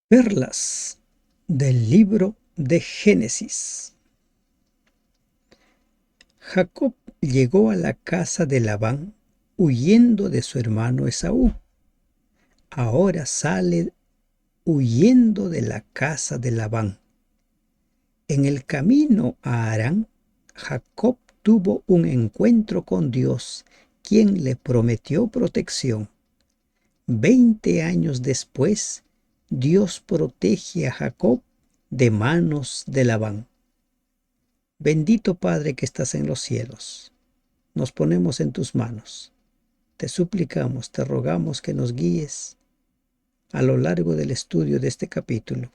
Perlas del libro de Génesis. Jacob llegó a la casa de Labán huyendo de su hermano Esaú. Ahora sale huyendo de la casa de Labán. En el camino a Harán, Jacob tuvo un encuentro con Dios, quien le prometió protección. 20 años después, Dios protege a Jacob de manos de Labán. Bendito Padre que estás en los cielos, nos ponemos en tus manos. Te suplicamos, te rogamos que nos guíes a lo largo del estudio de este capítulo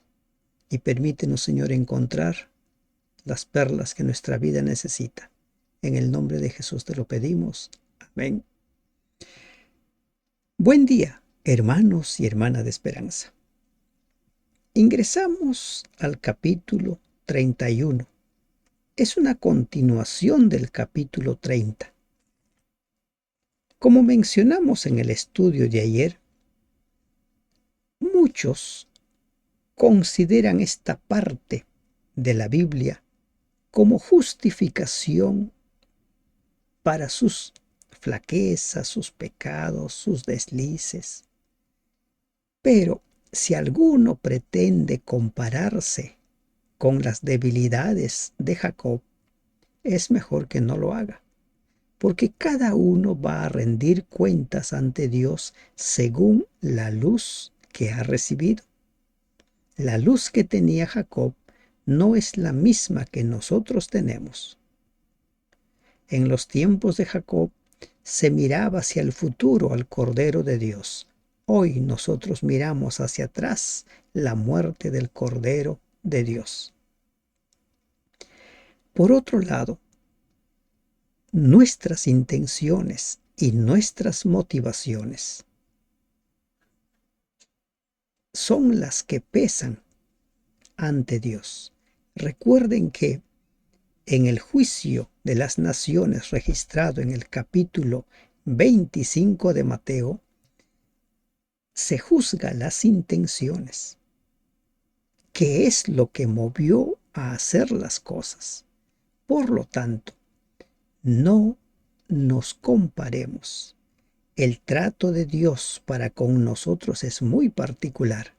y permítenos, Señor, encontrar las perlas que nuestra vida necesita. En el nombre de Jesús te lo pedimos. Amén. Buen día, hermanos y hermanas de esperanza. Ingresamos al capítulo 31. Es una continuación del capítulo 30. Como mencionamos en el estudio de ayer, muchos consideran esta parte de la Biblia como justificación para sus flaquezas, sus pecados, sus deslices. Pero si alguno pretende compararse con las debilidades de Jacob, es mejor que no lo haga, porque cada uno va a rendir cuentas ante Dios según la luz que ha recibido. La luz que tenía Jacob no es la misma que nosotros tenemos. En los tiempos de Jacob se miraba hacia el futuro al Cordero de Dios. Hoy nosotros miramos hacia atrás la muerte del Cordero de Dios. Por otro lado, nuestras intenciones y nuestras motivaciones son las que pesan ante Dios. Recuerden que en el juicio de las naciones registrado en el capítulo 25 de Mateo, se juzga las intenciones. ¿Qué es lo que movió a hacer las cosas? Por lo tanto, no nos comparemos. El trato de Dios para con nosotros es muy particular.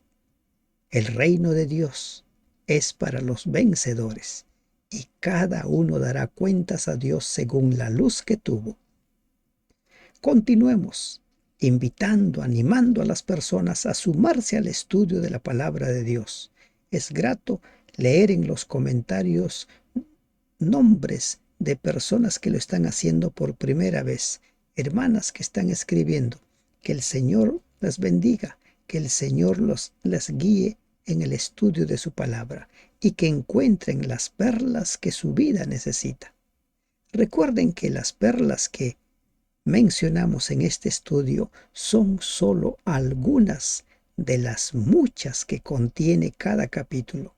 El reino de Dios es para los vencedores y cada uno dará cuentas a Dios según la luz que tuvo. Continuemos invitando, animando a las personas a sumarse al estudio de la palabra de Dios. Es grato leer en los comentarios nombres de personas que lo están haciendo por primera vez, hermanas que están escribiendo. Que el Señor las bendiga, que el Señor les guíe en el estudio de su palabra y que encuentren las perlas que su vida necesita. Recuerden que las perlas que mencionamos en este estudio son solo algunas de las muchas que contiene cada capítulo.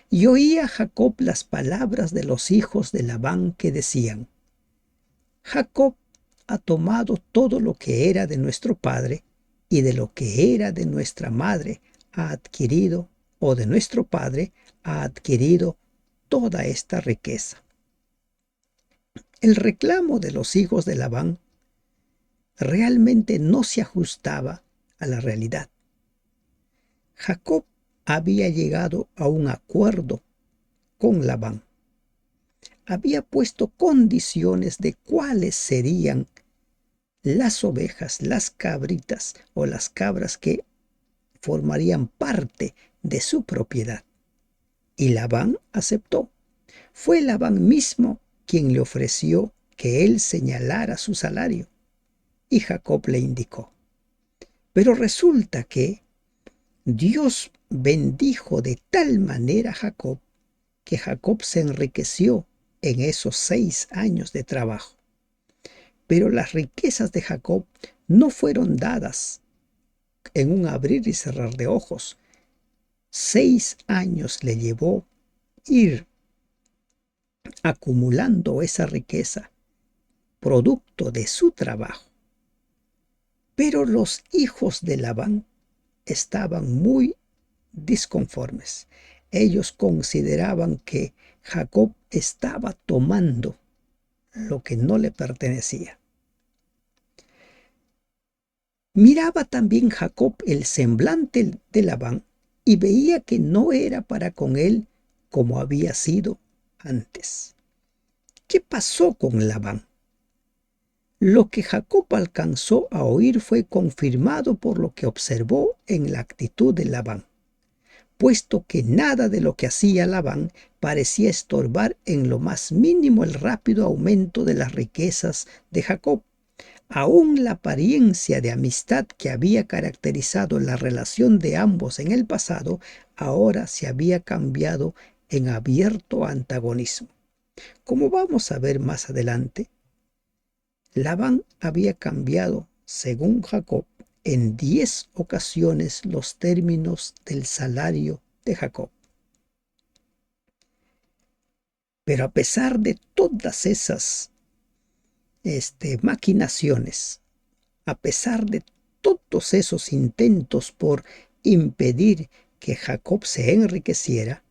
Y oía Jacob las palabras de los hijos de Labán que decían: Jacob ha tomado todo lo que era de nuestro padre, y de lo que era de nuestra madre ha adquirido, o de nuestro padre ha adquirido toda esta riqueza. El reclamo de los hijos de Labán realmente no se ajustaba a la realidad. Jacob había llegado a un acuerdo con Labán. Había puesto condiciones de cuáles serían las ovejas, las cabritas o las cabras que formarían parte de su propiedad. Y Labán aceptó. Fue Labán mismo quien le ofreció que él señalara su salario. Y Jacob le indicó. Pero resulta que Dios bendijo de tal manera a Jacob que Jacob se enriqueció en esos 6 años de trabajo. Pero las riquezas de Jacob no fueron dadas en un abrir y cerrar de ojos. 6 años le llevó ir acumulando esa riqueza, producto de su trabajo. Pero los hijos de Labán estaban muy disconformes. Ellos consideraban que Jacob estaba tomando lo que no le pertenecía. Miraba también Jacob el semblante de Labán y veía que no era para con él como había sido antes. ¿Qué pasó con Labán? Lo que Jacob alcanzó a oír fue confirmado por lo que observó en la actitud de Labán, puesto que nada de lo que hacía Labán parecía estorbar en lo más mínimo el rápido aumento de las riquezas de Jacob. Aún la apariencia de amistad que había caracterizado la relación de ambos en el pasado, ahora se había cambiado en abierto antagonismo. Como vamos a ver más adelante, Labán había cambiado, según Jacob, en 10 ocasiones los términos del salario de Jacob. Pero a pesar de todas esas maquinaciones, a pesar de todos esos intentos por impedir que Jacob se enriqueciera,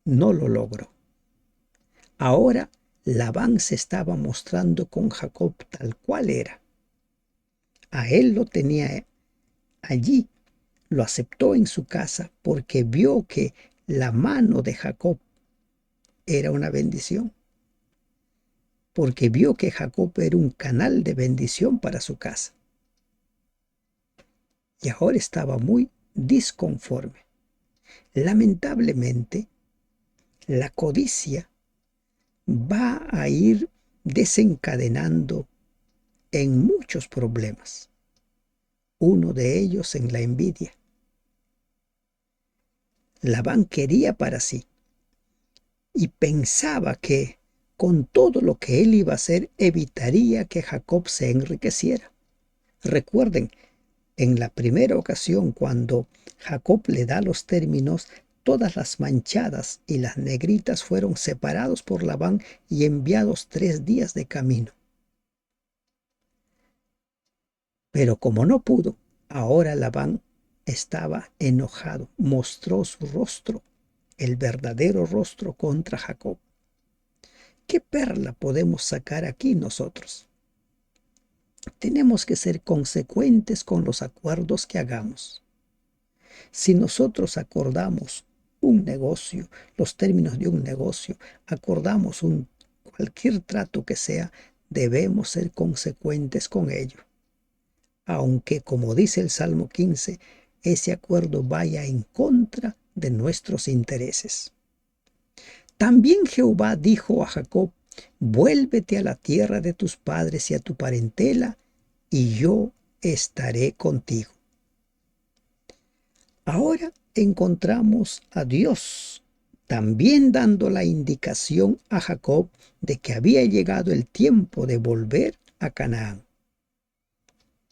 no lo logró. Ahora Labán se estaba mostrando con Jacob tal cual era. A él lo tenía allí, lo aceptó en su casa porque vio que la mano de Jacob era una bendición, porque vio que Jacob era un canal de bendición para su casa. Y ahora estaba muy disconforme. Lamentablemente, la codicia va a ir desencadenando en muchos problemas. Uno de ellos en la envidia. Labán quería para sí y pensaba que con todo lo que él iba a hacer evitaría que Jacob se enriqueciera. Recuerden, en la primera ocasión cuando Jacob le da los términos, todas las manchadas y las negritas fueron separados por Labán y enviados 3 días de camino. Pero como no pudo, ahora Labán estaba enojado, mostró su rostro, el verdadero rostro contra Jacob. ¿Qué perla podemos sacar aquí nosotros? Tenemos que ser consecuentes con los acuerdos que hagamos. Si nosotros acordamos un negocio, los términos de un negocio, acordamos cualquier trato que sea, debemos ser consecuentes con ello. Aunque, como dice el Salmo 15, ese acuerdo vaya en contra de nuestros intereses. También Jehová dijo a Jacob: vuélvete a la tierra de tus padres y a tu parentela, y yo estaré contigo. Ahora encontramos a Dios también dando la indicación a Jacob de que había llegado el tiempo de volver a Canaán.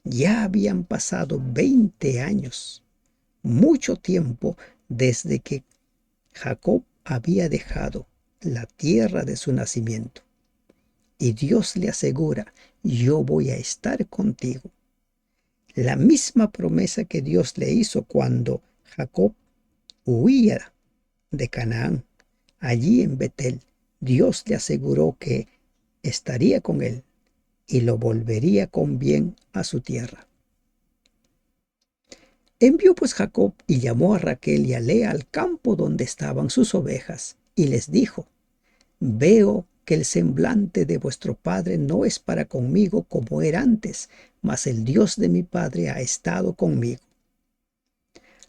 Ya habían pasado 20 años, mucho tiempo desde que Jacob había dejado la tierra de su nacimiento. Y Dios le asegura: yo voy a estar contigo. La misma promesa que Dios le hizo cuando Jacob huía de Canaán, allí en Betel, Dios le aseguró que estaría con él y lo volvería con bien a su tierra. Envió pues Jacob y llamó a Raquel y a Lea al campo donde estaban sus ovejas, y les dijo: veo que el semblante de vuestro padre no es para conmigo como era antes, mas el Dios de mi padre ha estado conmigo.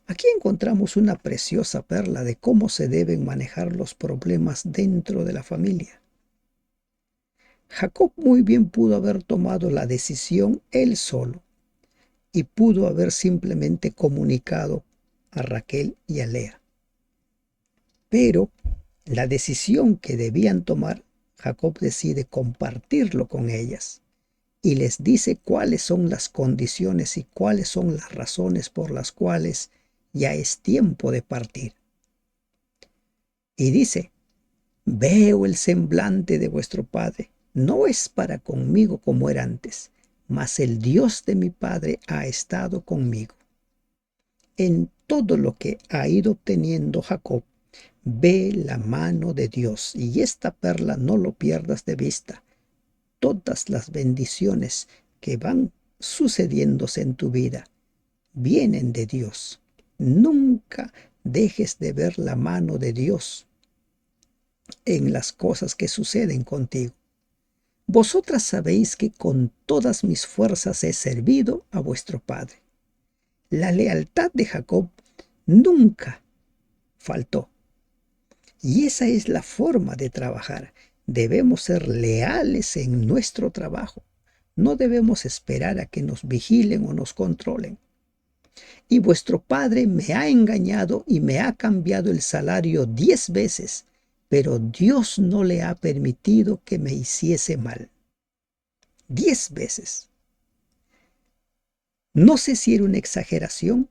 Aquí encontramos una preciosa perla de cómo se deben manejar los problemas dentro de la familia. Jacob muy bien pudo haber tomado la decisión él solo y pudo haber simplemente comunicado a Raquel y a Lea. Pero la decisión que debían tomar, Jacob decide compartirlo con ellas y les dice cuáles son las condiciones y cuáles son las razones por las cuales ya es tiempo de partir. Y dice: veo el semblante de vuestro padre, no es para conmigo como era antes, mas el Dios de mi padre ha estado conmigo. En todo lo que ha ido obteniendo Jacob, ve la mano de Dios. Y esta perla no lo pierdas de vista. Todas las bendiciones que van sucediéndose en tu vida vienen de Dios. Nunca dejes de ver la mano de Dios en las cosas que suceden contigo. Vosotras sabéis que con todas mis fuerzas he servido a vuestro padre. La lealtad de Jacob nunca faltó. Y esa es la forma de trabajar. Debemos ser leales en nuestro trabajo. No debemos esperar a que nos vigilen o nos controlen. Y vuestro padre me ha engañado y me ha cambiado el salario 10 veces, pero Dios no le ha permitido que me hiciese mal. 10 veces. No sé si era una exageración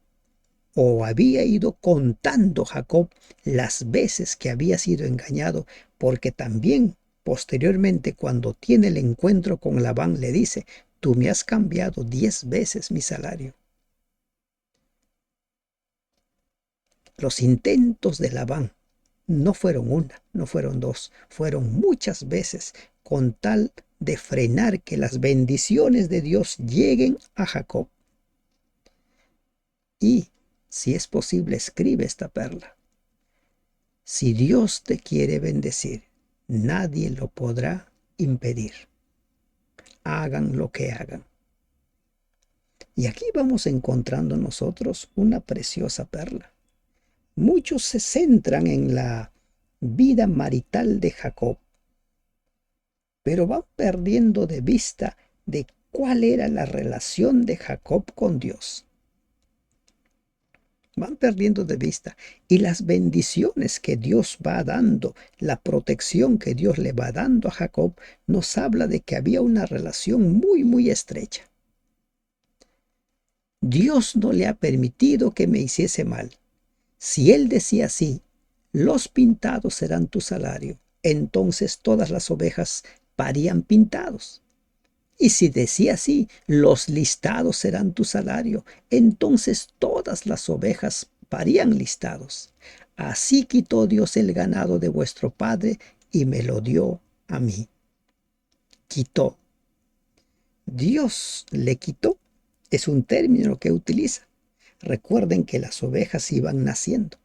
o había ido contando Jacob las veces que había sido engañado, porque también posteriormente cuando tiene el encuentro con Labán le dice, tú me has cambiado 10 veces mi salario. Los intentos de Labán no fueron una, no fueron dos, fueron muchas veces con tal de frenar que las bendiciones de Dios lleguen a Jacob. Y, si es posible, escribe esta perla. Si Dios te quiere bendecir, nadie lo podrá impedir. Hagan lo que hagan. Y aquí vamos encontrando nosotros una preciosa perla. Muchos se centran en la vida marital de Jacob, pero van perdiendo de vista de cuál era la relación de Jacob con Dios. Van perdiendo de vista. Y las bendiciones que Dios va dando, la protección que Dios le va dando a Jacob, nos habla de que había una relación muy, muy estrecha. Dios no le ha permitido que me hiciese mal. Si él decía así, los pintados serán tu salario, entonces todas las ovejas parían pintados. Y si decía así, los listados serán tu salario, entonces todas las ovejas parían listados. Así quitó Dios el ganado de vuestro padre y me lo dio a mí. Quitó. Dios le quitó. Es un término que utiliza. Recuerden que las ovejas iban naciendo.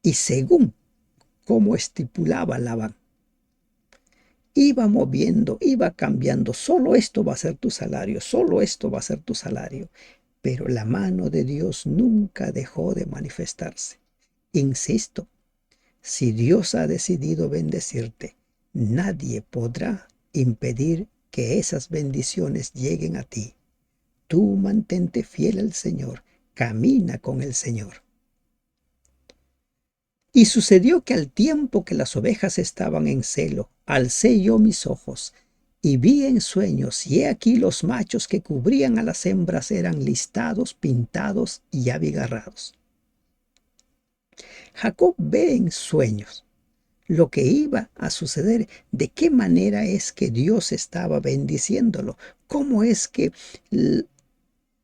Y según como estipulaba Labán, iba moviendo, iba cambiando. Solo esto va a ser tu salario, solo esto va a ser tu salario. Pero la mano de Dios nunca dejó de manifestarse. Insisto, si Dios ha decidido bendecirte, nadie podrá impedir que esas bendiciones lleguen a ti. Tú mantente fiel al Señor, camina con el Señor. Y sucedió que al tiempo que las ovejas estaban en celo, alcé yo mis ojos y vi en sueños, y he aquí los machos que cubrían a las hembras eran listados, pintados y abigarrados. Jacob ve en sueños lo que iba a suceder, de qué manera es que Dios estaba bendiciéndolo, cómo es que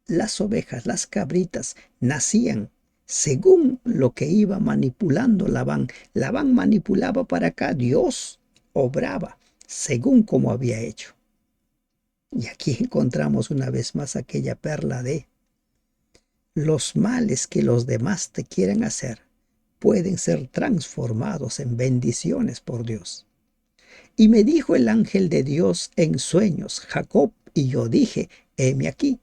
las ovejas, las cabritas, nacían según lo que iba manipulando Labán. Labán manipulaba para acá, Dios obraba según como había hecho. Y aquí encontramos una vez más aquella perla de los males que los demás te quieren hacer pueden ser transformados en bendiciones por Dios. Y me dijo el ángel de Dios en sueños, Jacob, y yo dije, heme aquí.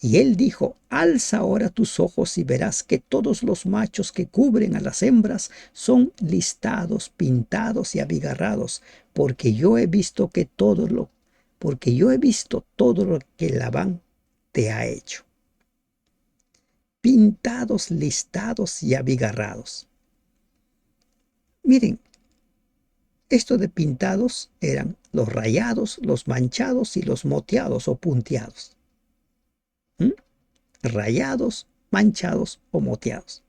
Y él dijo, alza ahora tus ojos y verás que todos los machos que cubren a las hembras son listados, pintados y abigarrados, porque yo he visto todo lo que Labán te ha hecho. Pintados, listados y abigarrados. Miren, esto de pintados eran los rayados, los manchados y los moteados o punteados. ¿Mm? Rayados, manchados o moteados.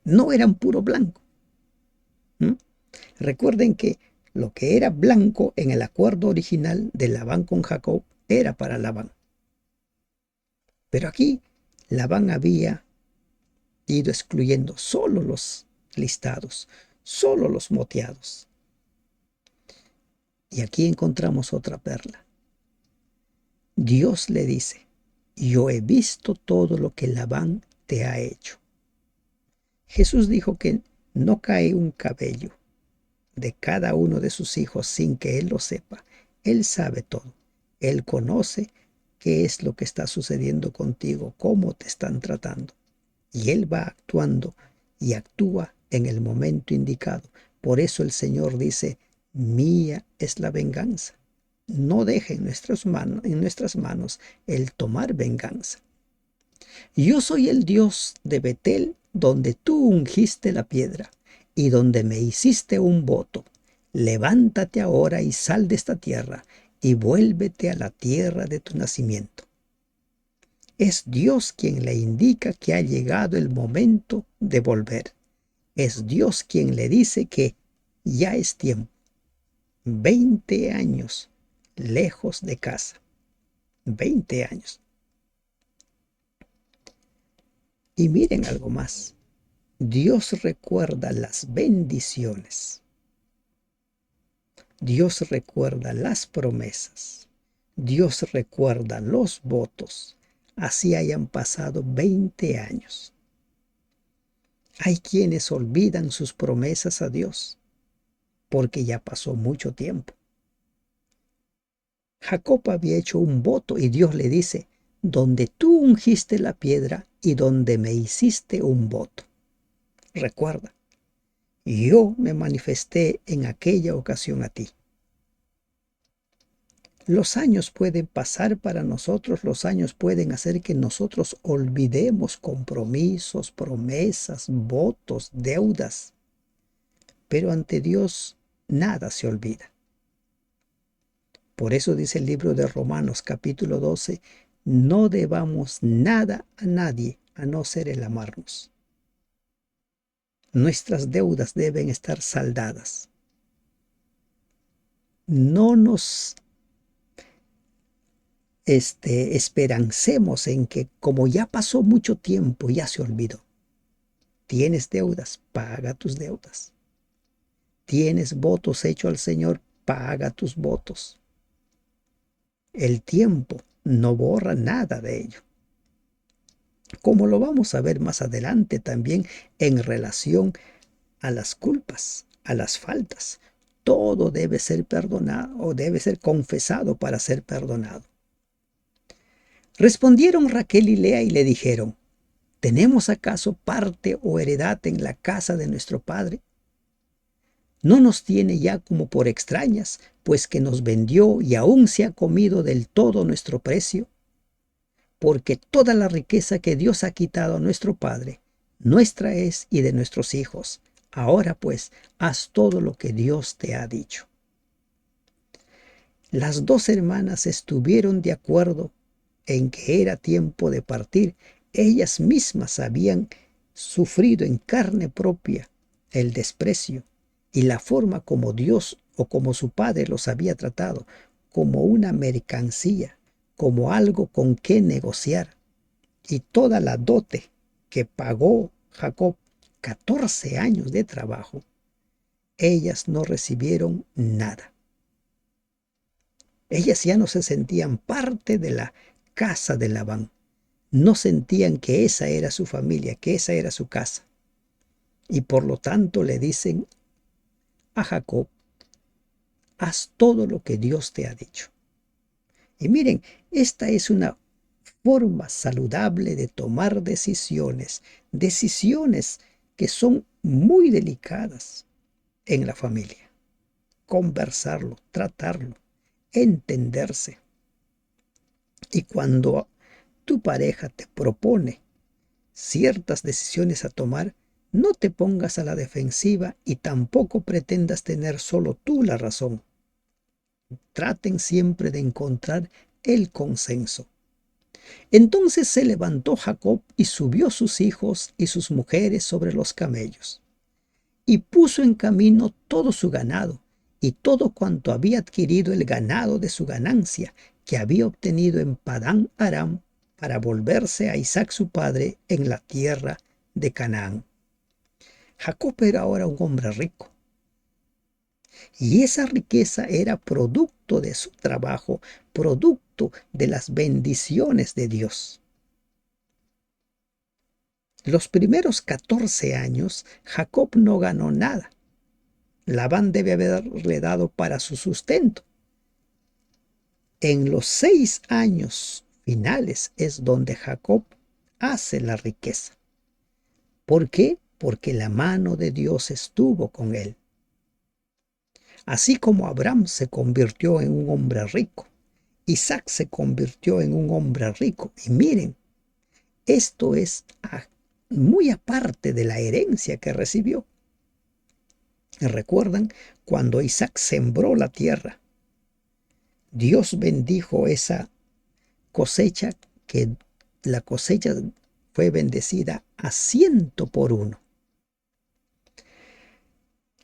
No eran puro blanco. ¿Mm? Recuerden que lo que era blanco en el acuerdo original de Labán con Jacob era para Labán. Pero aquí Labán había ido excluyendo solo los listados, solo los moteados. Y aquí encontramos otra perla. Dios le dice: yo he visto todo lo que Labán te ha hecho. Jesús dijo que no cae un cabello de cada uno de sus hijos sin que Él lo sepa. Él sabe todo. Él conoce qué es lo que está sucediendo contigo, cómo te están tratando. Y Él va actuando y actúa en el momento indicado. Por eso el Señor dice: mía es la venganza. No deje en nuestras manos el tomar venganza. Yo soy el Dios de Betel, donde tú ungiste la piedra y donde me hiciste un voto. Levántate ahora y sal de esta tierra y vuélvete a la tierra de tu nacimiento. Es Dios quien le indica que ha llegado el momento de volver. Es Dios quien le dice que ya es tiempo. 20 años lejos de casa. 20 años. Y miren algo más. Dios recuerda las bendiciones. Dios recuerda las promesas. Dios recuerda los votos. Así hayan pasado 20 años. Hay quienes olvidan sus promesas a Dios porque ya pasó mucho tiempo. Jacob había hecho un voto y Dios le dice: donde tú ungiste la piedra y donde me hiciste un voto. Recuerda, yo me manifesté en aquella ocasión a ti. Los años pueden pasar para nosotros, los años pueden hacer que nosotros olvidemos compromisos, promesas, votos, deudas. Pero ante Dios nada se olvida. Por eso dice el libro de Romanos capítulo 12, no debamos nada a nadie a no ser el amarnos. Nuestras deudas deben estar saldadas. No nos esperancemos en que como ya pasó mucho tiempo, ya se olvidó. Tienes deudas, paga tus deudas. Tienes votos hechos al Señor, paga tus votos. El tiempo no borra nada de ello. Como lo vamos a ver más adelante también en relación a las culpas, a las faltas. Todo debe ser perdonado o debe ser confesado para ser perdonado. Respondieron Raquel y Lea y le dijeron: ¿tenemos acaso parte o heredad en la casa de nuestro padre? No nos tiene ya como por extrañas, pues que nos vendió y aún se ha comido del todo nuestro precio. Porque toda la riqueza que Dios ha quitado a nuestro padre, nuestra es y de nuestros hijos. Ahora pues, haz todo lo que Dios te ha dicho. Las dos hermanas estuvieron de acuerdo en que era tiempo de partir. Ellas mismas habían sufrido en carne propia el desprecio y la forma como Dios o como su padre los había tratado, como una mercancía, como algo con que negociar. Y toda la dote que pagó Jacob, 14 años de trabajo, ellas no recibieron nada. Ellas ya no se sentían parte de la casa de Labán. No sentían que esa era su familia, que esa era su casa. Y por lo tanto le dicen a Jacob: haz todo lo que Dios te ha dicho. Y miren, esta es una forma saludable de tomar decisiones, decisiones que son muy delicadas en la familia. Conversarlo, tratarlo, entenderse. Y cuando tu pareja te propone ciertas decisiones a tomar, no te pongas a la defensiva y tampoco pretendas tener solo tú la razón. Traten siempre de encontrar el consenso. Entonces se levantó Jacob y subió sus hijos y sus mujeres sobre los camellos, y puso en camino todo su ganado y todo cuanto había adquirido el ganado de su ganancia que había obtenido en Padán Aram, para volverse a Isaac su padre en la tierra de Canaán. Jacob era ahora un hombre rico, y esa riqueza era producto de su trabajo, producto de las bendiciones de Dios. Los primeros 14 años, Jacob no ganó nada. Labán debe haberle dado para su sustento. En los 6 años finales es donde Jacob hace la riqueza. ¿Por qué? Porque la mano de Dios estuvo con él. Así como Abraham se convirtió en un hombre rico, Isaac se convirtió en un hombre rico. Y miren, esto es muy aparte de la herencia que recibió. ¿Recuerdan cuando Isaac sembró la tierra? Dios bendijo esa cosecha, que la cosecha fue bendecida a 100 por 1.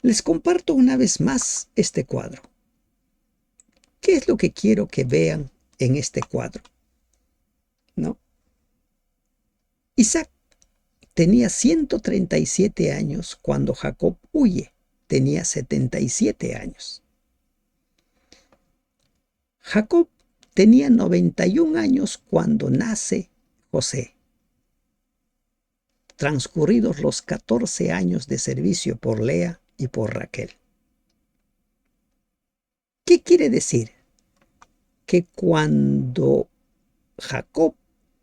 Les comparto una vez más este cuadro. ¿Qué es lo que quiero que vean en este cuadro? ¿No? Isaac tenía 137 años cuando Jacob huye. Tenía 77 años. Jacob tenía 91 años cuando nace José. Transcurridos los 14 años de servicio por Lea y por Raquel. ¿Qué quiere decir? Que cuando Jacob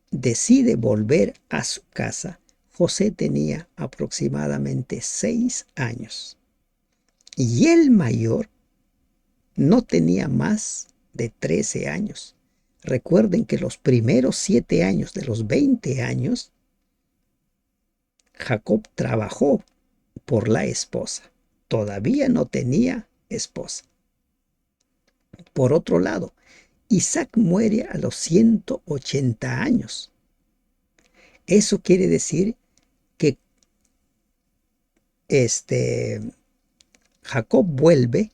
decide volver a su casa, José tenía aproximadamente 6 años. Y el mayor no tenía más de 13 años. Recuerden que los primeros 7 años de los 20 años, Jacob trabajó por la esposa. Todavía no tenía esposa. Por otro lado, Isaac muere a los 180 años. Eso quiere decir que Jacob vuelve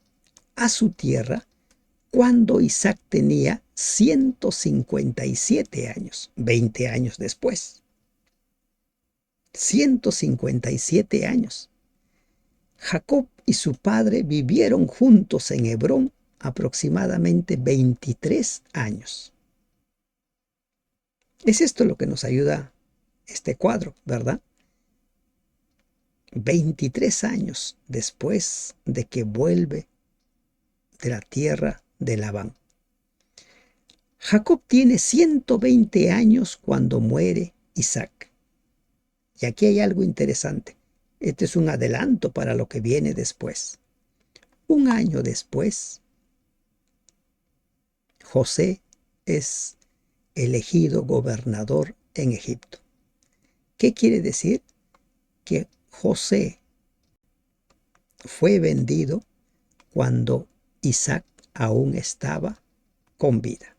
a su tierra cuando Isaac tenía 157 años, 20 años después. 157 años. Jacob y su padre vivieron juntos en Hebrón aproximadamente 23 años. Es esto lo que nos ayuda este cuadro, ¿verdad? 23 años después de que vuelve de la tierra de Labán. Jacob tiene 120 años cuando muere Isaac. Y aquí hay algo interesante. Este es un adelanto para lo que viene después. Un año después, José es elegido gobernador en Egipto. ¿Qué quiere decir? Que José fue vendido cuando Isaac aún estaba con vida.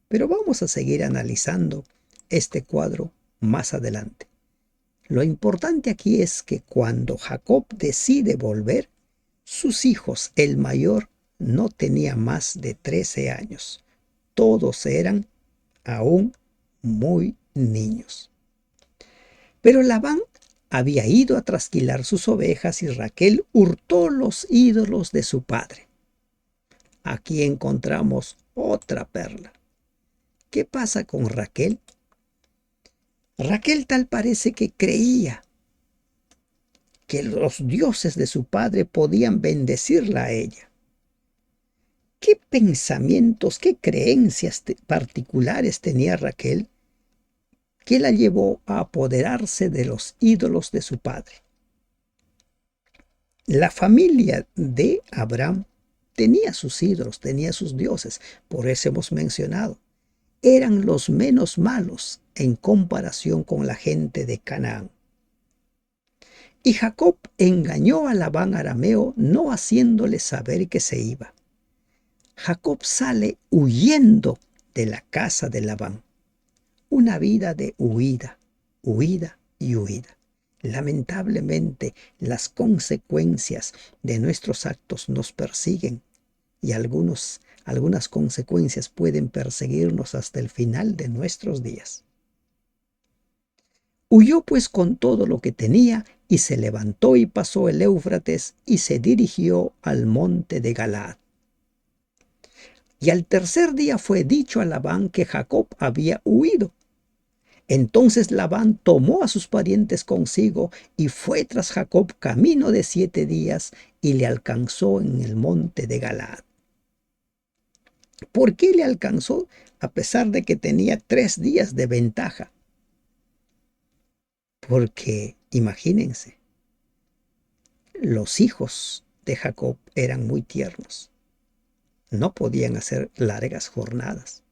Pero vamos a seguir analizando este cuadro más adelante. Lo importante aquí es que cuando Jacob decide volver, sus hijos, el mayor, no tenía más de 13 años. Todos eran aún muy niños. Pero Labán había ido a trasquilar sus ovejas y Raquel hurtó los ídolos de su padre. Aquí encontramos otra perla. ¿Qué pasa con Raquel? Raquel tal parece que creía que los dioses de su padre podían bendecirla a ella. ¿Qué pensamientos, qué creencias particulares tenía Raquel que la llevó a apoderarse de los ídolos de su padre? La familia de Abraham tenía sus ídolos, tenía sus dioses, por eso hemos mencionado. Eran los menos malos en comparación con la gente de Canaán. Y Jacob engañó a Labán arameo, no haciéndole saber que se iba. Jacob sale huyendo de la casa de Labán. Una vida de huida, huida y huida. Lamentablemente, las consecuencias de nuestros actos nos persiguen y algunas consecuencias pueden perseguirnos hasta el final de nuestros días. Huyó pues con todo lo que tenía y se levantó y pasó el Éufrates y se dirigió al monte de Galaad. Y al tercer día fue dicho a Labán que Jacob había huido. Entonces Labán tomó a sus parientes consigo y fue tras Jacob camino de 7 días y le alcanzó en el monte de Galaad. ¿Por qué le alcanzó a pesar de que tenía 3 días de ventaja? Porque, imagínense, los hijos de Jacob eran muy tiernos. No podían hacer largas jornadas.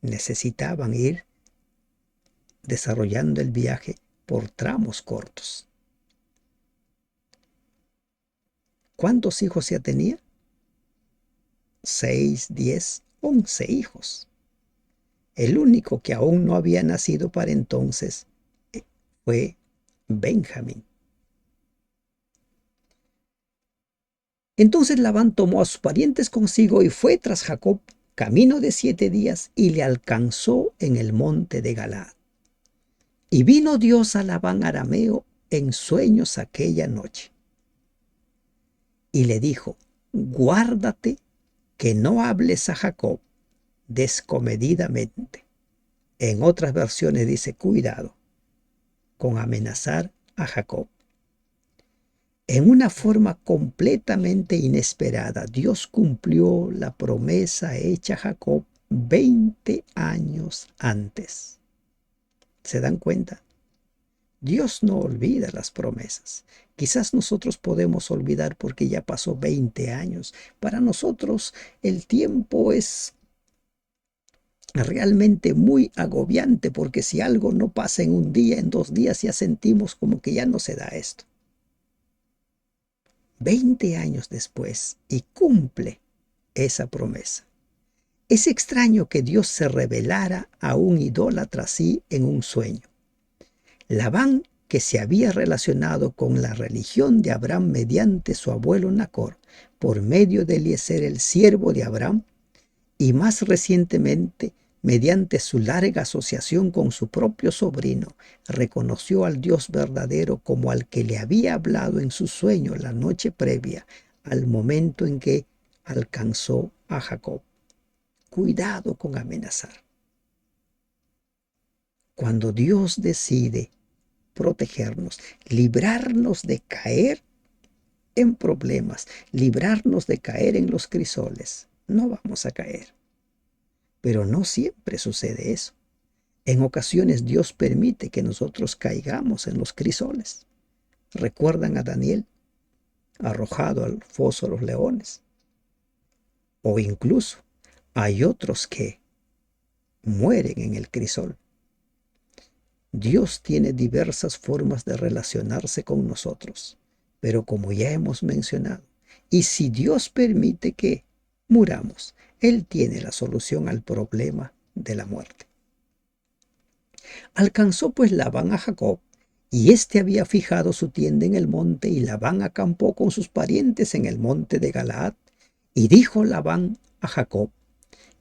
Necesitaban ir desarrollando el viaje por tramos cortos. ¿Cuántos hijos ya tenía? 6, 10, 11 hijos. El único que aún no había nacido para entonces fue Benjamín. Entonces Labán tomó a sus parientes consigo y fue tras Jacob camino de 7 días y le alcanzó en el monte de Galaad. Y vino Dios a Labán arameo en sueños aquella noche. Y le dijo, guárdate que no hables a Jacob descomedidamente. En otras versiones dice, cuidado con amenazar a Jacob. En una forma completamente inesperada, Dios cumplió la promesa hecha a Jacob 20 años antes. ¿Se dan cuenta? Dios no olvida las promesas. Quizás nosotros podemos olvidar porque ya pasó 20 años. Para nosotros el tiempo es realmente muy agobiante porque si algo no pasa en un día, en 2 días, ya sentimos como que ya no se da esto. 20 años después y cumple esa promesa. Es extraño que Dios se revelara a un idólatra así en un sueño. Labán, que se había relacionado con la religión de Abraham mediante su abuelo Nacor, por medio de Eliezer, el siervo de Abraham, y más recientemente, mediante su larga asociación con su propio sobrino, reconoció al Dios verdadero como al que le había hablado en su sueño la noche previa al momento en que alcanzó a Jacob. Cuidado con amenazar. Cuando Dios decide protegernos, librarnos de caer en problemas, librarnos de caer en los crisoles, no vamos a caer. Pero no siempre sucede eso. En ocasiones Dios permite que nosotros caigamos en los crisoles. ¿Recuerdan a Daniel arrojado al foso de los leones? O incluso hay otros que mueren en el crisol. Dios tiene diversas formas de relacionarse con nosotros, pero como ya hemos mencionado, y si Dios permite que muramos, Él tiene la solución al problema de la muerte. Alcanzó pues Labán a Jacob, y éste había fijado su tienda en el monte, y Labán acampó con sus parientes en el monte de Galaad. Y dijo Labán a Jacob,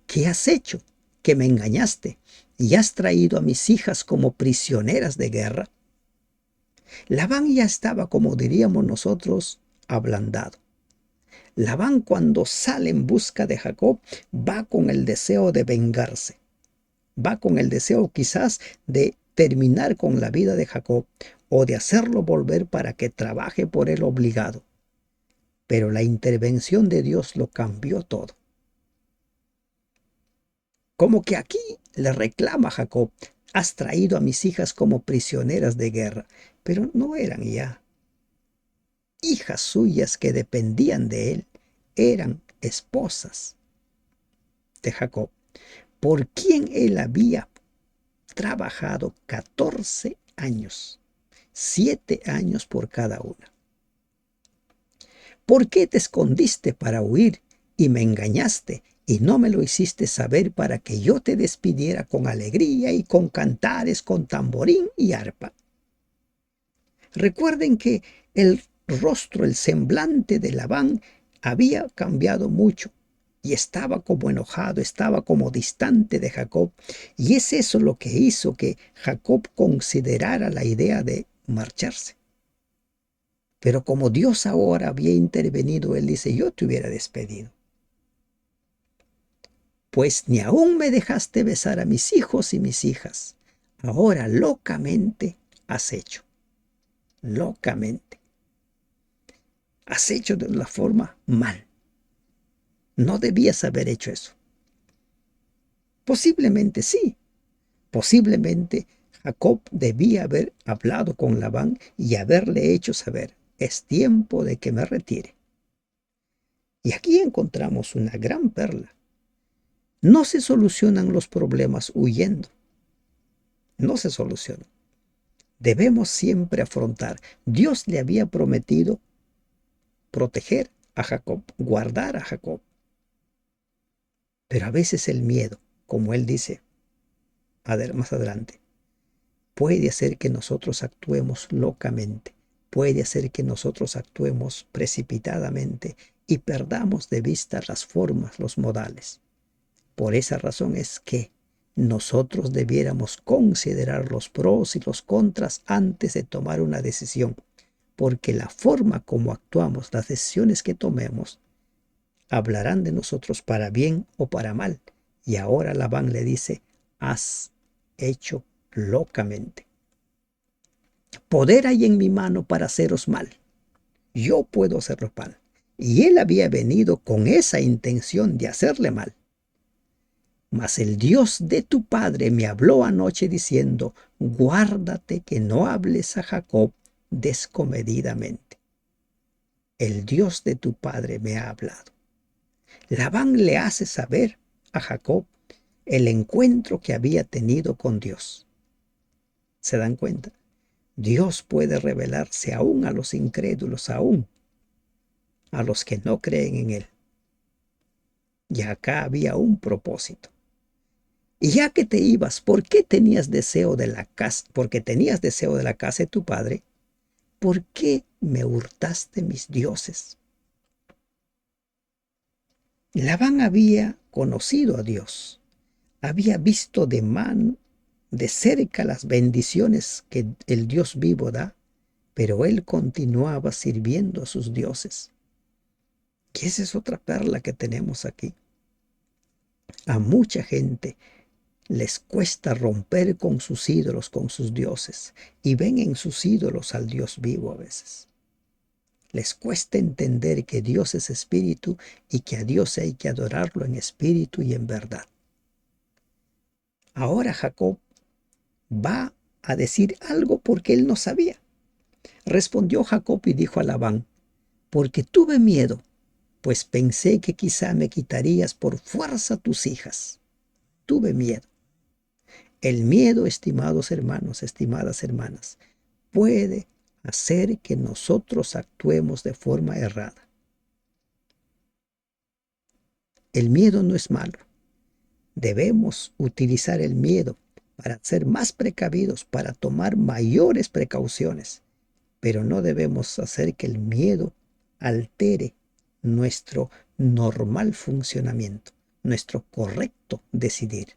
¿qué has hecho? Que me engañaste, y has traído a mis hijas como prisioneras de guerra. Labán ya estaba, como diríamos nosotros, ablandado. Labán, cuando sale en busca de Jacob, va con el deseo de vengarse. Va con el deseo quizás de terminar con la vida de Jacob o de hacerlo volver para que trabaje por él obligado. Pero la intervención de Dios lo cambió todo. Como que aquí le reclama a Jacob, has traído a mis hijas como prisioneras de guerra, pero no eran ya hijas suyas que dependían de él, eran esposas de Jacob, por quien él había trabajado 14 años, 7 años por cada una. ¿Por qué te escondiste para huir y me engañaste y no me lo hiciste saber para que yo te despidiera con alegría y con cantares, con tamborín y arpa? Recuerden que el rostro, el semblante de Labán había cambiado mucho. y estaba como enojado, estaba como distante de Jacob. Y es eso lo que hizo que Jacob considerara la idea de marcharse. Pero como Dios ahora había intervenido, él dice, yo te hubiera despedido. Pues ni aún me dejaste besar a mis hijos y mis hijas. Ahora locamente has hecho. Locamente. Has hecho de una forma mal. No debías haber hecho eso. Posiblemente sí. Posiblemente Jacob debía haber hablado con Labán y haberle hecho saber, es tiempo de que me retire. Y aquí encontramos una gran perla. No se solucionan los problemas huyendo. No se solucionan. Debemos siempre afrontar. Dios le había prometido proteger a Jacob, guardar a Jacob. Pero a veces el miedo, como él dice más adelante, puede hacer que nosotros actuemos locamente, puede hacer que nosotros actuemos precipitadamente y perdamos de vista las formas, los modales. Por esa razón es que nosotros debiéramos considerar los pros y los contras antes de tomar una decisión, porque la forma como actuamos, las decisiones que tomemos, hablarán de nosotros para bien o para mal. Y ahora Labán le dice, has hecho locamente. Poder hay en mi mano para haceros mal. Yo puedo haceros mal. Y él había venido con esa intención de hacerle mal. Mas el Dios de tu padre me habló anoche diciendo, guárdate que no hables a Jacob descomedidamente. El Dios de tu padre me ha hablado. Labán le hace saber a Jacob el encuentro que había tenido con Dios. ¿Se dan cuenta? Dios puede revelarse aún a los incrédulos, aún a los que no creen en Él. Y acá había un propósito. Y ya que te ibas, ¿por qué tenías deseo de la casa? Porque tenías deseo de la casa de tu padre. ¿Por qué me hurtaste mis dioses? Labán había conocido a Dios, había visto de cerca las bendiciones que el Dios vivo da, pero él continuaba sirviendo a sus dioses. Y esa es otra perla que tenemos aquí. A mucha gente les cuesta romper con sus ídolos, con sus dioses, y ven en sus ídolos al Dios vivo a veces. Les cuesta entender que Dios es espíritu y que a Dios hay que adorarlo en espíritu y en verdad. Ahora Jacob va a decir algo porque él no sabía. Respondió Jacob y dijo a Labán, porque tuve miedo, pues pensé que quizá me quitarías por fuerza tus hijas. Tuve miedo. El miedo, estimados hermanos, estimadas hermanas, puede hacer que nosotros actuemos de forma errada. El miedo no es malo. Debemos utilizar el miedo para ser más precavidos, para tomar mayores precauciones, pero no debemos hacer que el miedo altere nuestro normal funcionamiento, nuestro correcto decidir.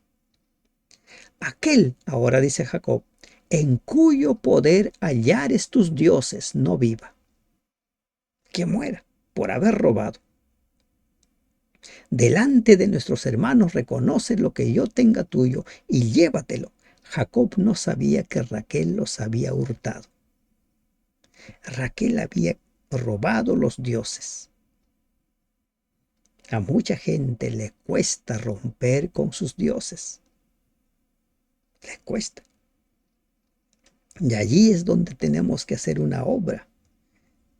Aquel, ahora dice Jacob, en cuyo poder hallares tus dioses, no viva, que muera por haber robado. Delante de nuestros hermanos reconoce lo que yo tenga tuyo y llévatelo. Jacob no sabía que Raquel los había hurtado. Raquel había robado los dioses. A mucha gente le cuesta romper con sus dioses. Le cuesta. Y allí es donde tenemos que hacer una obra.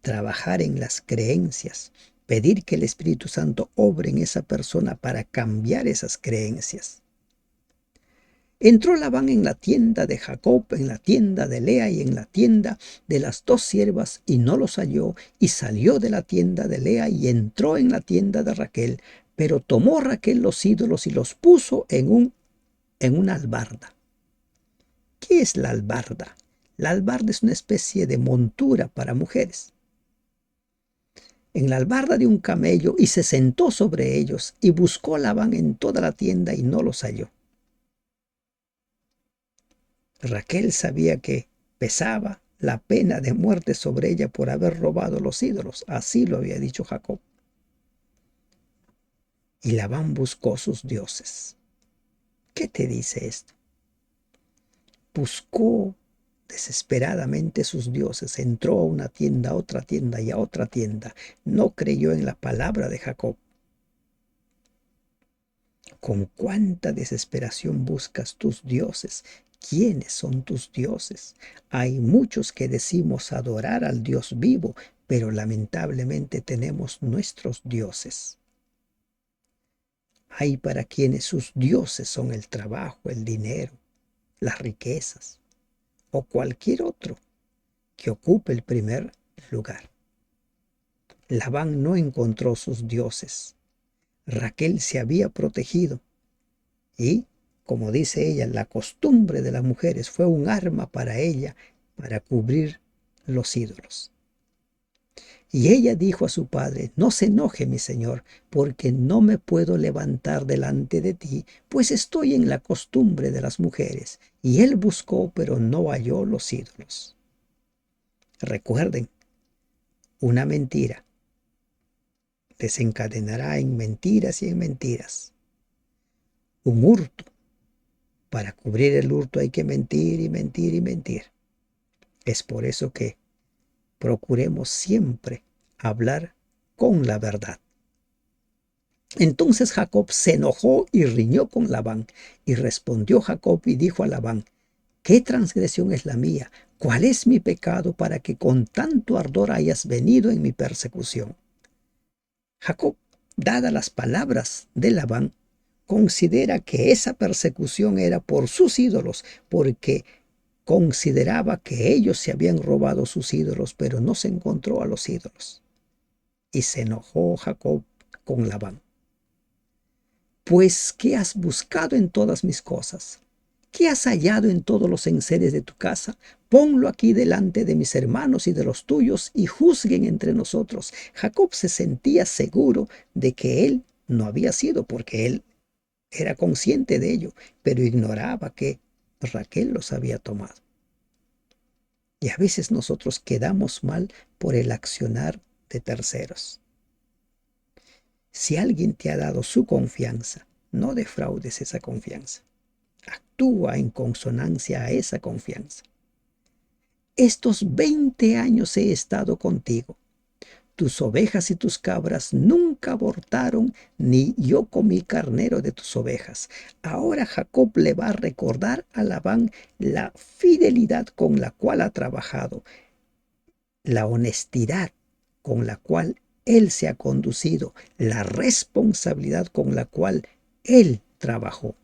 Trabajar en las creencias. Pedir que el Espíritu Santo obre en esa persona para cambiar esas creencias. Entró Labán en la tienda de Jacob, en la tienda de Lea y en la tienda de las dos siervas y no los halló, y salió de la tienda de Lea y entró en la tienda de Raquel, pero tomó Raquel los ídolos y los puso en una albarda. ¿Qué es la albarda? La albarda es una especie de montura para mujeres. en la albarda de un camello y se sentó sobre ellos y buscó Labán en toda la tienda y no los halló. Raquel sabía que pesaba la pena de muerte sobre ella por haber robado los ídolos. Así lo había dicho Jacob. Y Labán buscó sus dioses. ¿Qué te dice esto? Buscó desesperadamente sus dioses. Entró a una tienda, a otra tienda y a otra tienda. No creyó en la palabra de Jacob. ¿Con cuánta desesperación buscas tus dioses? ¿Quiénes son tus dioses? Hay muchos que decimos adorar al Dios vivo, pero lamentablemente tenemos nuestros dioses. Hay para quienes sus dioses son el trabajo, el dinero, las riquezas o cualquier otro que ocupe el primer lugar. Labán no encontró sus dioses. Raquel se había protegido y, como dice ella, la costumbre de las mujeres fue un arma para ella para cubrir los ídolos. Y ella dijo a su padre: no se enoje, mi señor, porque no me puedo levantar delante de ti, pues estoy en la costumbre de las mujeres. Y él buscó, pero no halló los ídolos. Recuerden, una mentira desencadenará en mentiras y en mentiras. Un hurto. Para cubrir el hurto hay que mentir y mentir y mentir. Es por eso que procuremos siempre hablar con la verdad. Entonces Jacob se enojó y riñó con Labán. Y respondió Jacob y dijo a Labán: ¿qué transgresión es la mía? ¿Cuál es mi pecado para que con tanto ardor hayas venido en mi persecución? Jacob, dadas las palabras de Labán, considera que esa persecución era por sus ídolos, porque consideraba que ellos se habían robado sus ídolos, pero no se encontró a los ídolos. Y se enojó Jacob con Labán. Pues, ¿qué has buscado en todas mis cosas? ¿Qué has hallado en todos los enseres de tu casa? Ponlo aquí delante de mis hermanos y de los tuyos, y juzguen entre nosotros. Jacob se sentía seguro de que él no había sido, porque él era consciente de ello, pero ignoraba que Raquel los había tomado. Y a veces nosotros quedamos mal por el accionar de terceros. Si alguien te ha dado su confianza, no defraudes esa confianza. Actúa en consonancia a esa confianza. Estos 20 años he estado contigo. Tus ovejas y tus cabras nunca abortaron, ni yo comí carnero de tus ovejas. Ahora Jacob le va a recordar a Labán la fidelidad con la cual ha trabajado, la honestidad con la cual él se ha conducido, la responsabilidad con la cual él trabajó.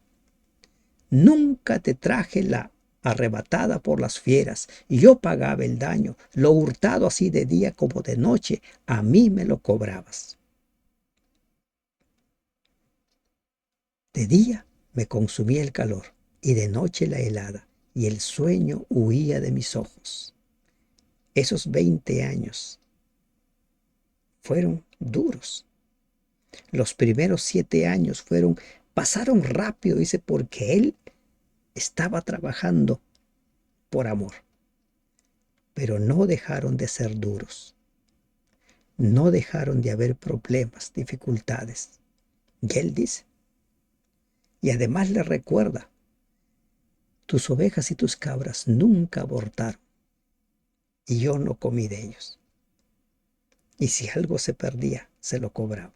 Nunca te traje la arrebatada por las fieras, y yo pagaba el daño, lo hurtado así de día como de noche, a mí me lo cobrabas. De día me consumía el calor, y de noche la helada, y el sueño huía de mis ojos. Esos 20 años fueron duros. Los primeros 7 años pasaron rápido, dice, porque él estaba trabajando por amor. Pero no dejaron de ser duros. No dejaron de haber problemas, dificultades. Y él dice, y además le recuerda: tus ovejas y tus cabras nunca abortaron, y yo no comí de ellos. Y si algo se perdía, se lo cobraba.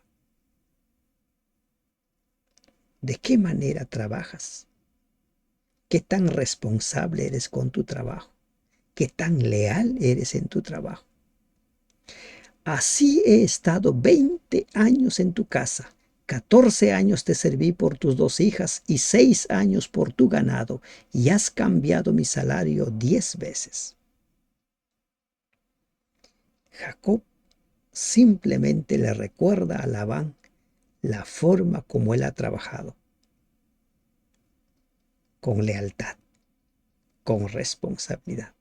¿De qué manera trabajas? ¿Qué tan responsable eres con tu trabajo? ¿Qué tan leal eres en tu trabajo? Así he estado 20 años en tu casa. 14 años te serví por tus 2 hijas y 6 años por tu ganado, y has cambiado mi salario 10 veces. Jacob simplemente le recuerda a Labán la forma como él ha trabajado, con lealtad, con responsabilidad.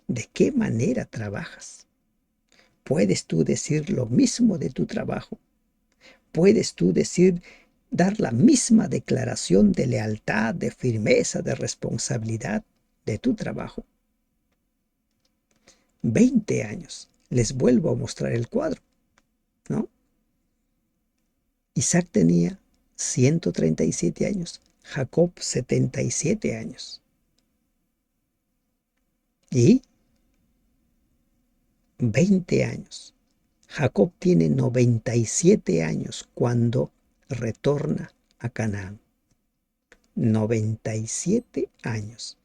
¿De qué manera trabajas? ¿Puedes tú decir lo mismo de tu trabajo? ¿Puedes tú dar la misma declaración de lealtad, de firmeza, de responsabilidad de tu trabajo? 20 años. Les vuelvo a mostrar el cuadro, ¿no? Isaac tenía 137 años, Jacob 77 años. Y 20 años. Jacob tiene 97 años cuando retorna a Canaán. 97 años.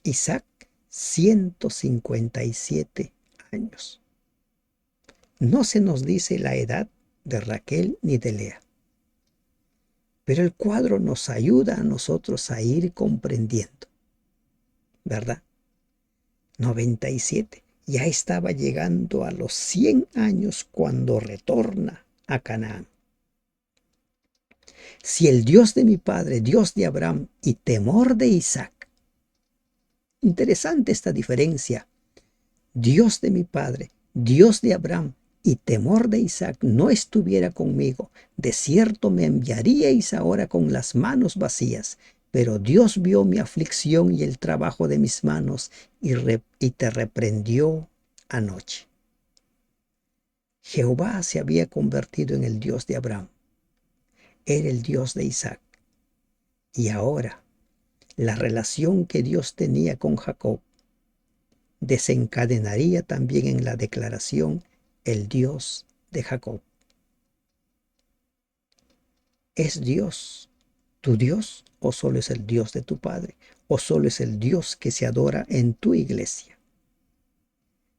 Isaac, 157 años. No se nos dice la edad de Raquel ni de Lea, pero el cuadro nos ayuda a nosotros a ir comprendiendo, ¿verdad? 97. Ya estaba llegando a los 100 años cuando retorna a Canaán. Si el Dios de mi padre, Dios de Abraham y temor de Isaac, interesante esta diferencia, Dios de mi padre, Dios de Abraham y temor de Isaac no estuviera conmigo, de cierto me enviaríais ahora con las manos vacías. Pero Dios vio mi aflicción y el trabajo de mis manos y te reprendió anoche. Jehová se había convertido en el Dios de Abraham, era el Dios de Isaac. Y ahora la relación que Dios tenía con Jacob desencadenaría también en la declaración el Dios de Jacob. ¿Es Dios tu Dios o solo es el Dios de tu padre? ¿O solo es el Dios que se adora en tu iglesia?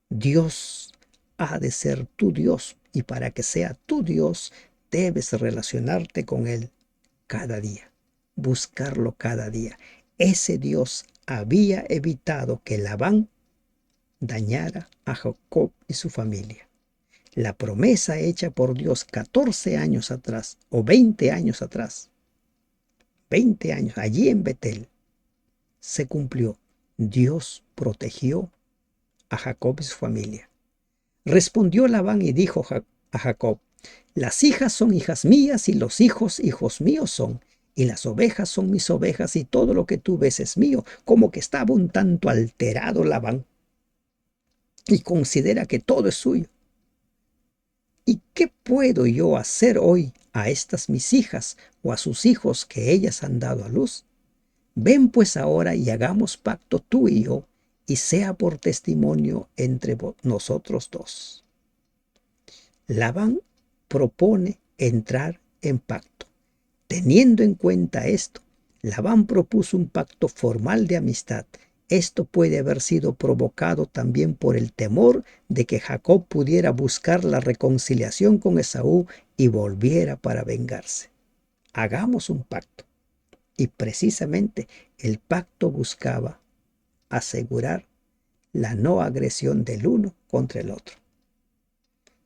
Dios ha de ser tu Dios y para que sea tu Dios debes relacionarte con Él cada día, buscarlo cada día. Ese Dios había evitado que Labán dañara a Jacob y su familia. La promesa hecha por Dios 14 años atrás o 20 años atrás, 20 años allí en Betel, se cumplió. Dios protegió a Jacob y su familia. Respondió Labán y dijo a Jacob: las hijas son hijas mías y los hijos hijos míos son, y las ovejas son mis ovejas y todo lo que tú ves es mío. Como que estaba un tanto alterado Labán y considera que todo es suyo. ¿Y qué puedo yo hacer hoy a estas mis hijas o a sus hijos que ellas han dado a luz? Ven pues ahora y hagamos pacto tú y yo, y sea por testimonio entre nosotros dos. Labán propone entrar en pacto. Teniendo en cuenta esto, Labán propuso un pacto formal de amistad. Esto puede haber sido provocado también por el temor de que Jacob pudiera buscar la reconciliación con Esaú y volviera para vengarse. Hagamos un pacto. Y precisamente el pacto buscaba asegurar la no agresión del uno contra el otro.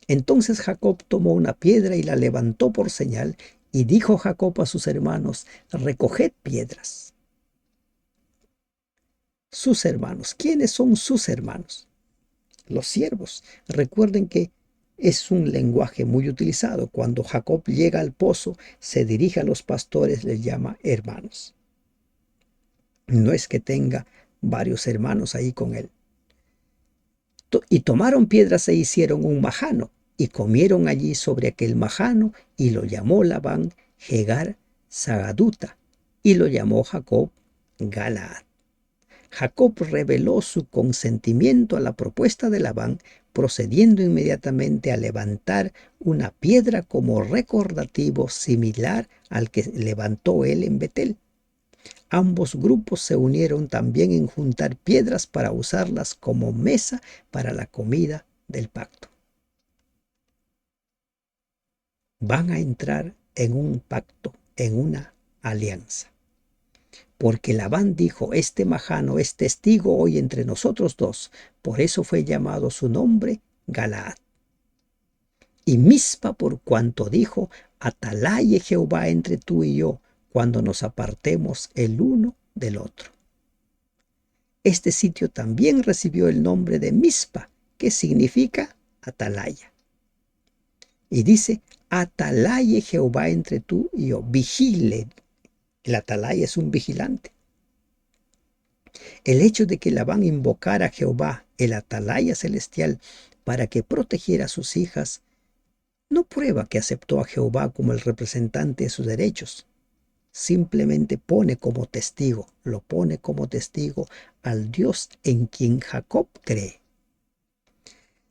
Entonces Jacob tomó una piedra y la levantó por señal, y dijo Jacob a sus hermanos: recoged piedras. Sus hermanos. ¿Quiénes son sus hermanos? Los siervos. Recuerden que es un lenguaje muy utilizado. Cuando Jacob llega al pozo, se dirige a los pastores, les llama hermanos. No es que tenga varios hermanos ahí con él. Y tomaron piedras e hicieron un majano, y comieron allí sobre aquel majano, y lo llamó Labán Jegar Sagaduta, y lo llamó Jacob Galaad. Jacob reveló su consentimiento a la propuesta de Labán, procediendo inmediatamente a levantar una piedra como recordativo similar al que levantó él en Betel. Ambos grupos se unieron también en juntar piedras para usarlas como mesa para la comida del pacto. Van a entrar en un pacto, en una alianza. Porque Labán dijo: este majano es testigo hoy entre nosotros dos. Por eso fue llamado su nombre Galaad. Y Mizpa, por cuanto dijo: atalaye Jehová entre tú y yo, cuando nos apartemos el uno del otro. Este sitio también recibió el nombre de Mizpa, que significa atalaya. Y dice, atalaye Jehová entre tú y yo, vigile. El atalaya es un vigilante. El hecho de que Labán invocara a Jehová, el atalaya celestial, para que protegiera a sus hijas, no prueba que aceptó a Jehová como el representante de sus derechos. Simplemente lo pone como testigo al Dios en quien Jacob cree.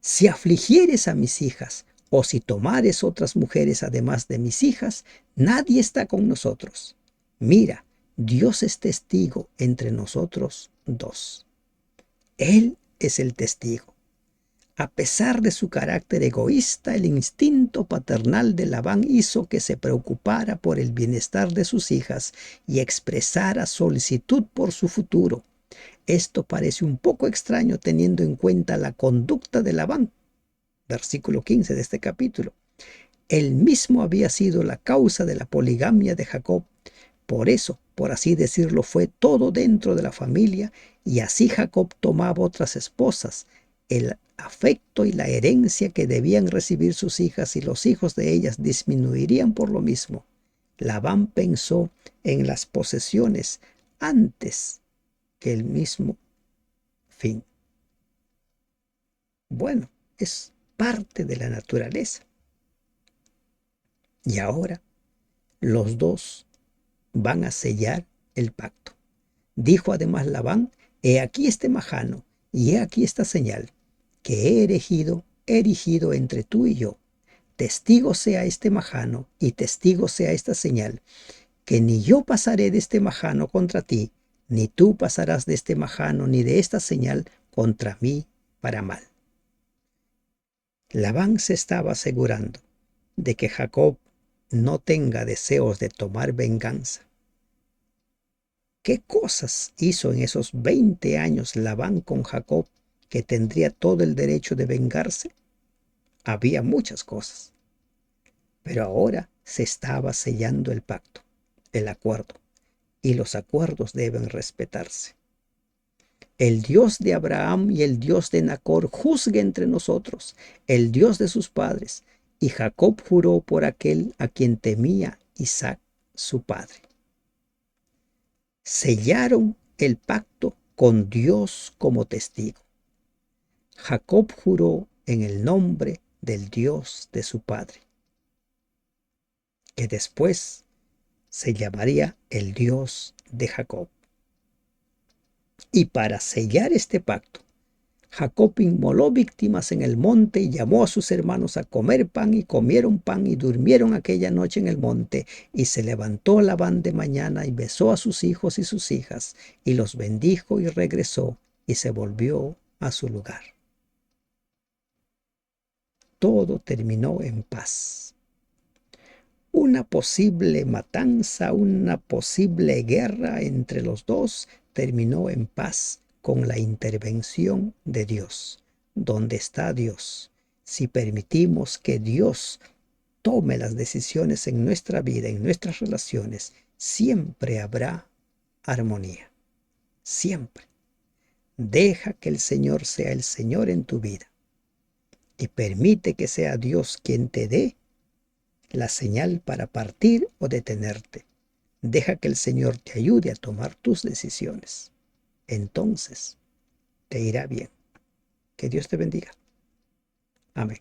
Si afligieres a mis hijas, o si tomares otras mujeres además de mis hijas, nadie está con nosotros. Mira, Dios es testigo entre nosotros dos. Él es el testigo. A pesar de su carácter egoísta, el instinto paternal de Labán hizo que se preocupara por el bienestar de sus hijas y expresara solicitud por su futuro. Esto parece un poco extraño teniendo en cuenta la conducta de Labán. Versículo 15 de este capítulo. Él mismo había sido la causa de la poligamia de Jacob. Por eso, por así decirlo, fue todo dentro de la familia, y así Jacob tomaba otras esposas. El afecto y la herencia que debían recibir sus hijas y los hijos de ellas disminuirían por lo mismo. Labán pensó en las posesiones antes que el mismo fin. Bueno, es parte de la naturaleza. Y ahora los dos van a sellar el pacto. Dijo además Labán, he aquí este majano, y he aquí esta señal, que he erigido entre tú y yo. Testigo sea este majano, y testigo sea esta señal, que ni yo pasaré de este majano contra ti, ni tú pasarás de este majano, ni de esta señal contra mí para mal. Labán se estaba asegurando de que Jacob no tenga deseos de tomar venganza. ¿Qué cosas hizo en esos 20 años Labán con Jacob que tendría todo el derecho de vengarse? Había muchas cosas, pero ahora se estaba sellando el pacto, el acuerdo, y los acuerdos deben respetarse. El Dios de Abraham y el Dios de Nacor juzgue entre nosotros, el Dios de sus padres. Y Jacob juró por aquel a quien temía Isaac, su padre. Sellaron el pacto con Dios como testigo. Jacob juró en el nombre del Dios de su padre, que después se llamaría el Dios de Jacob. Y para sellar este pacto, Jacob inmoló víctimas en el monte y llamó a sus hermanos a comer pan, y comieron pan y durmieron aquella noche en el monte. Y se levantó Labán de mañana y besó a sus hijos y sus hijas, y los bendijo y regresó, y se volvió a su lugar. Todo terminó en paz. Una posible matanza, una posible guerra entre los dos terminó en paz con la intervención de Dios. ¿Dónde está Dios? Si permitimos que Dios tome las decisiones en nuestra vida, en nuestras relaciones, siempre habrá armonía. Siempre. Deja que el Señor sea el Señor en tu vida y permite que sea Dios quien te dé la señal para partir o detenerte. Deja que el Señor te ayude a tomar tus decisiones. Entonces te irá bien. Que Dios te bendiga. Amén.